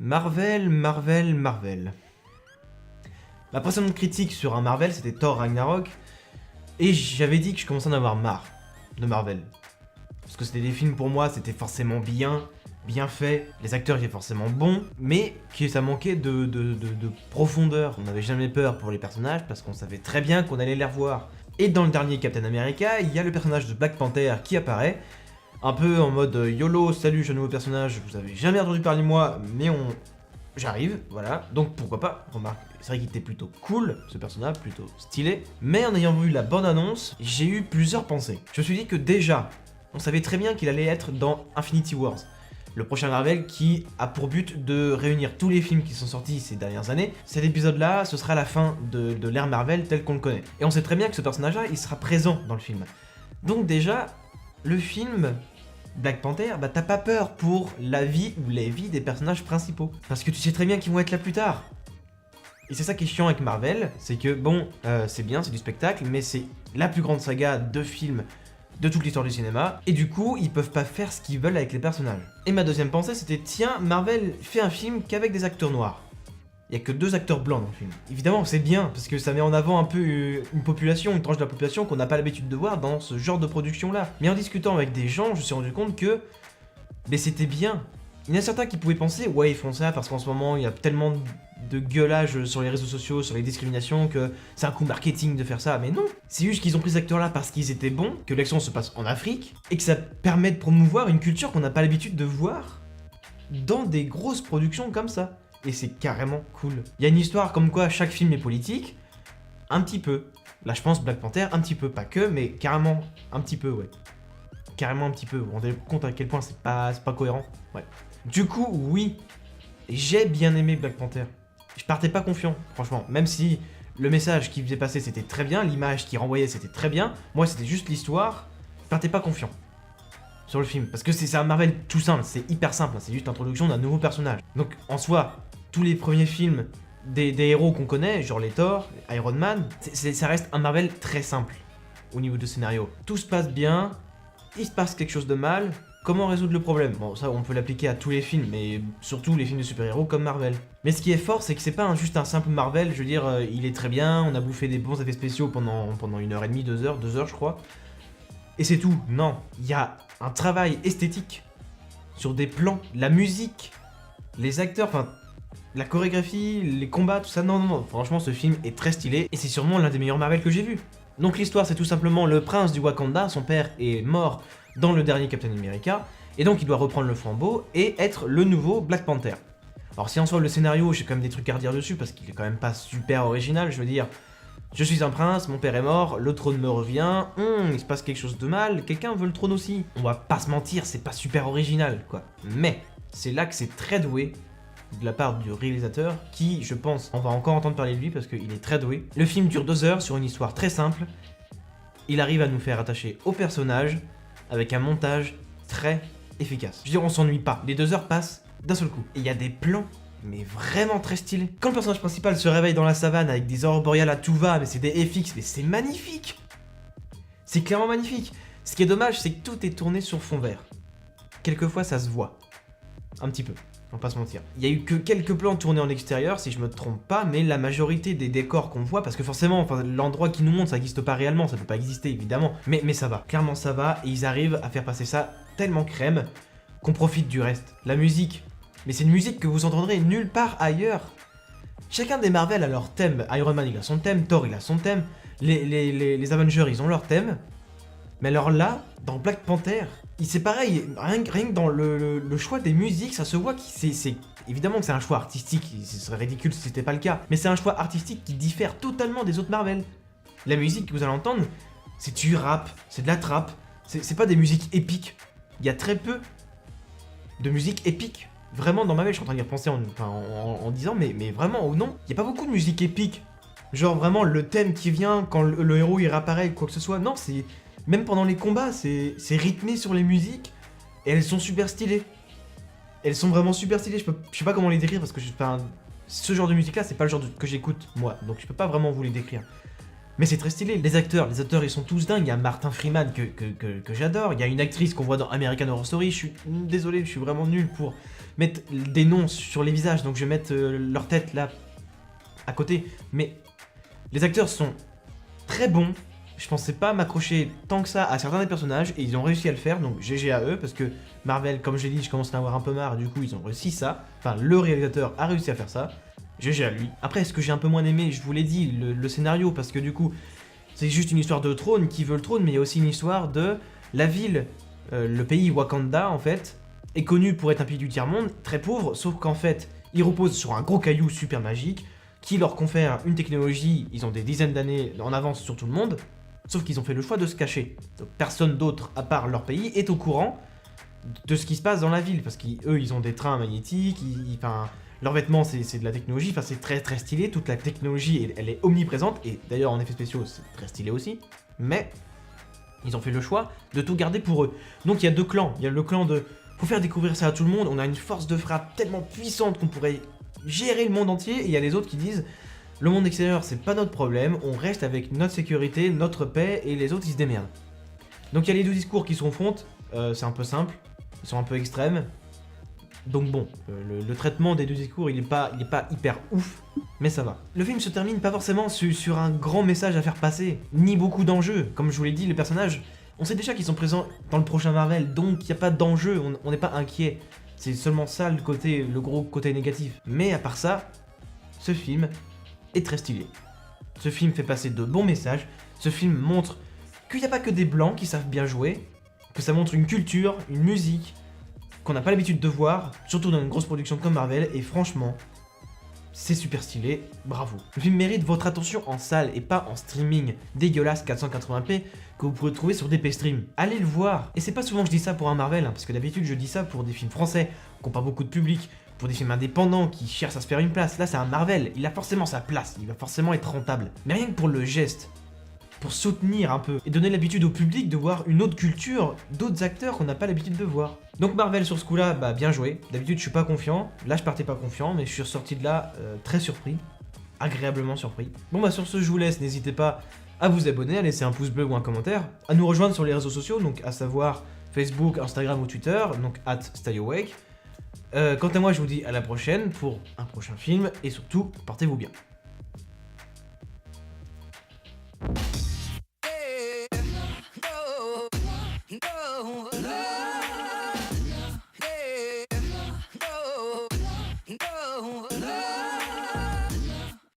Marvel. Ma précédente critique sur un Marvel, c'était Thor Ragnarok, et j'avais dit que je commençais à en avoir marre de Marvel. Parce que c'était des films pour moi, c'était forcément bien fait, les acteurs étaient forcément bons, mais que ça manquait de profondeur. On n'avait jamais peur pour les personnages parce qu'on savait très bien qu'on allait les revoir. Et dans le dernier Captain America, il y a le personnage de Black Panther qui apparaît, un peu en mode YOLO, salut, je suis un nouveau personnage, vous avez jamais entendu parler de moi, mais j'arrive, voilà, donc pourquoi pas, remarque, c'est vrai qu'il était plutôt cool, ce personnage, plutôt stylé, mais en ayant vu la bande-annonce, j'ai eu plusieurs pensées. Je me suis dit que déjà, on savait très bien qu'il allait être dans Infinity Wars, le prochain Marvel qui a pour but de réunir tous les films qui sont sortis ces dernières années. Cet épisode-là, ce sera la fin de l'ère Marvel tel qu'on le connaît. Et on sait très bien que ce personnage-là, il sera présent dans le film. Donc déjà, le film Black Panther, bah t'as pas peur pour la vie ou les vies des personnages principaux. Parce que tu sais très bien qu'ils vont être là plus tard. Et c'est ça qui est chiant avec Marvel, c'est que bon, c'est bien, c'est du spectacle, mais c'est la plus grande saga de films de toute l'histoire du cinéma, et du coup, ils peuvent pas faire ce qu'ils veulent avec les personnages. Et ma deuxième pensée, c'était tiens, Marvel fait un film qu'avec des acteurs noirs. Il y a que 2 acteurs blancs dans le film. Évidemment, c'est bien, parce que ça met en avant un peu une population, une tranche de la population qu'on n'a pas l'habitude de voir dans ce genre de production-là. Mais en discutant avec des gens, je me suis rendu compte que c'était bien. Il y en a certains qui pouvaient penser, ouais, ils font ça parce qu'en ce moment, il y a tellement de gueulage sur les réseaux sociaux, sur les discriminations, que c'est un coup marketing de faire ça, mais non. C'est juste qu'ils ont pris ces acteurs-là parce qu'ils étaient bons, que l'action se passe en Afrique, et que ça permet de promouvoir une culture qu'on n'a pas l'habitude de voir dans des grosses productions comme ça. Et c'est carrément cool. Il y a une histoire comme quoi chaque film est politique, un petit peu. Là je pense Black Panther, un petit peu, pas que, mais carrément un petit peu, ouais. Carrément un petit peu, vous vous rendez compte à quel point c'est pas cohérent. Ouais. Du coup, oui, j'ai bien aimé Black Panther. Je partais pas confiant, franchement, même si le message qui faisait passer c'était très bien, l'image qui renvoyait c'était très bien, moi c'était juste l'histoire, je partais pas confiant sur le film, parce que c'est un Marvel tout simple, c'est hyper simple, c'est juste l'introduction d'un nouveau personnage. Donc en soi, tous les premiers films des héros qu'on connaît, genre les Thor, Iron Man, ça reste un Marvel très simple au niveau du scénario. Tout se passe bien, il se passe quelque chose de mal, comment résoudre le problème? Bon, ça on peut l'appliquer à tous les films, mais surtout les films de super-héros comme Marvel. Mais ce qui est fort, c'est que c'est pas juste un simple Marvel, je veux dire, il est très bien, on a bouffé des bons effets spéciaux pendant 1h30, 2 heures, 2 heures je crois. Et c'est tout, non, il y a un travail esthétique sur des plans, la musique, les acteurs, enfin, la chorégraphie, les combats, tout ça, non, franchement ce film est très stylé, et c'est sûrement l'un des meilleurs Marvel que j'ai vu. Donc l'histoire c'est tout simplement le prince du Wakanda, son père est mort dans le dernier Captain America, et donc il doit reprendre le flambeau et être le nouveau Black Panther. Alors si en soi le scénario, j'ai quand même des trucs à redire dessus, parce qu'il est quand même pas super original, je veux dire, je suis un prince, mon père est mort, le trône me revient, il se passe quelque chose de mal, quelqu'un veut le trône aussi. On va pas se mentir, c'est pas super original, quoi. Mais, c'est là que c'est très doué, de la part du réalisateur, qui, je pense, on va encore entendre parler de lui, parce qu'il est très doué. Le film dure 2 heures sur une histoire très simple, il arrive à nous faire attacher au personnage, avec un montage très efficace. Je veux dire, on s'ennuie pas, les 2 heures passent d'un seul coup. Et il y a des plans, mais vraiment très stylés. Quand le personnage principal se réveille dans la savane avec des aurores boréales à tout va, mais c'est des FX, mais c'est magnifique. C'est clairement magnifique. Ce qui est dommage, c'est que tout est tourné sur fond vert. Quelquefois, ça se voit. Un petit peu, on va pas se mentir. Il y a eu que quelques plans tournés en extérieur, si je me trompe pas, mais la majorité des décors qu'on voit, parce que forcément, enfin, l'endroit qui nous montre, ça n'existe pas réellement, ça peut pas exister, évidemment. Mais ça va, clairement ça va, et ils arrivent à faire passer ça tellement crème qu'on profite du reste. La musique, mais c'est une musique que vous entendrez nulle part ailleurs. Chacun des Marvel a leur thème. Iron Man il a son thème, Thor il a son thème, les Avengers ils ont leur thème. Mais alors là, dans Black Panther, c'est pareil, rien que dans le choix des musiques, ça se voit que c'est évidemment que c'est un choix artistique, ce serait ridicule si c'était pas le cas, mais c'est un choix artistique qui diffère totalement des autres Marvel. La musique que vous allez entendre, c'est du rap, c'est de la trap, c'est pas des musiques épiques. Il y a très peu de musique épique. Vraiment, dans Marvel, je suis en train d'y repenser en disant, mais vraiment, oh non, il n'y a pas beaucoup de musique épique. Genre vraiment le thème qui vient quand le héros il réapparaît, quoi que ce soit. Non, c'est même pendant les combats, c'est rythmé sur les musiques et elles sont super stylées. Elles sont vraiment super stylées. Je sais pas comment les décrire parce que ce genre de musique là, c'est pas le genre que j'écoute moi, donc je peux pas vraiment vous les décrire. Mais c'est très stylé, les acteurs ils sont tous dingues, il y a Martin Freeman que j'adore, il y a une actrice qu'on voit dans American Horror Story, je suis désolé, je suis vraiment nul pour mettre des noms sur les visages, donc je vais mettre leur tête là, à côté, mais les acteurs sont très bons, je pensais pas m'accrocher tant que ça à certains des personnages, et ils ont réussi à le faire, donc GG à eux, parce que Marvel, comme je l'ai dit, je commence à en avoir un peu marre, et du coup ils ont réussi ça, enfin le réalisateur a réussi à faire ça, GG à lui. Après, ce que j'ai un peu moins aimé, je vous l'ai dit, le scénario, parce que du coup, c'est juste une histoire de trône, qui veut le trône, mais il y a aussi une histoire de la ville, le pays Wakanda, en fait, est connu pour être un pays du tiers-monde, très pauvre, sauf qu'en fait, il repose sur un gros caillou super magique, qui leur confère une technologie, ils ont des dizaines d'années en avance sur tout le monde, sauf qu'ils ont fait le choix de se cacher. Donc personne d'autre, à part leur pays, est au courant de ce qui se passe dans la ville, parce qu'eux, ils ont des trains magnétiques, enfin... Leurs vêtements, c'est de la technologie, enfin c'est très très stylé, toute la technologie, elle est omniprésente, et d'ailleurs en effets spéciaux, c'est très stylé aussi, mais ils ont fait le choix de tout garder pour eux. Donc il y a deux clans, il y a le clan de faut faire découvrir ça à tout le monde, on a une force de frappe tellement puissante qu'on pourrait gérer le monde entier, et il y a les autres qui disent le monde extérieur c'est pas notre problème, on reste avec notre sécurité, notre paix, et les autres ils se démerdent. Donc il y a les deux discours qui se confrontent, c'est un peu simple, ils sont un peu extrêmes. Donc bon, le traitement des deux discours, il est pas hyper ouf, mais ça va. Le film se termine pas forcément sur un grand message à faire passer, ni beaucoup d'enjeux. Comme je vous l'ai dit, les personnages, on sait déjà qu'ils sont présents dans le prochain Marvel, donc il n'y a pas d'enjeu, on n'est pas inquiet. C'est seulement ça le gros côté négatif. Mais à part ça, ce film est très stylé. Ce film fait passer de bons messages, ce film montre qu'il n'y a pas que des blancs qui savent bien jouer, que ça montre une culture, une musique, qu'on n'a pas l'habitude de voir, surtout dans une grosse production comme Marvel, et franchement, c'est super stylé, bravo. Le film mérite votre attention en salle et pas en streaming dégueulasse 480p que vous pourrez trouver sur DP Stream. Allez le voir. Et c'est pas souvent que je dis ça pour un Marvel, parce que d'habitude je dis ça pour des films français qui n'ont pas beaucoup de public, pour des films indépendants qui cherchent à se faire une place. Là c'est un Marvel, il a forcément sa place, il va forcément être rentable. Mais rien que pour le geste, pour soutenir un peu et donner l'habitude au public de voir une autre culture, d'autres acteurs qu'on n'a pas l'habitude de voir. Donc Marvel sur ce coup-là, bah bien joué. D'habitude je suis pas confiant, là je partais pas confiant, mais je suis ressorti de là très surpris, agréablement surpris. Bon bah sur ce je vous laisse, n'hésitez pas à vous abonner, à laisser un pouce bleu ou un commentaire, à nous rejoindre sur les réseaux sociaux, donc à savoir Facebook, Instagram ou Twitter, donc @StayAwake. Quant à moi je vous dis à la prochaine pour un prochain film, et surtout portez-vous bien.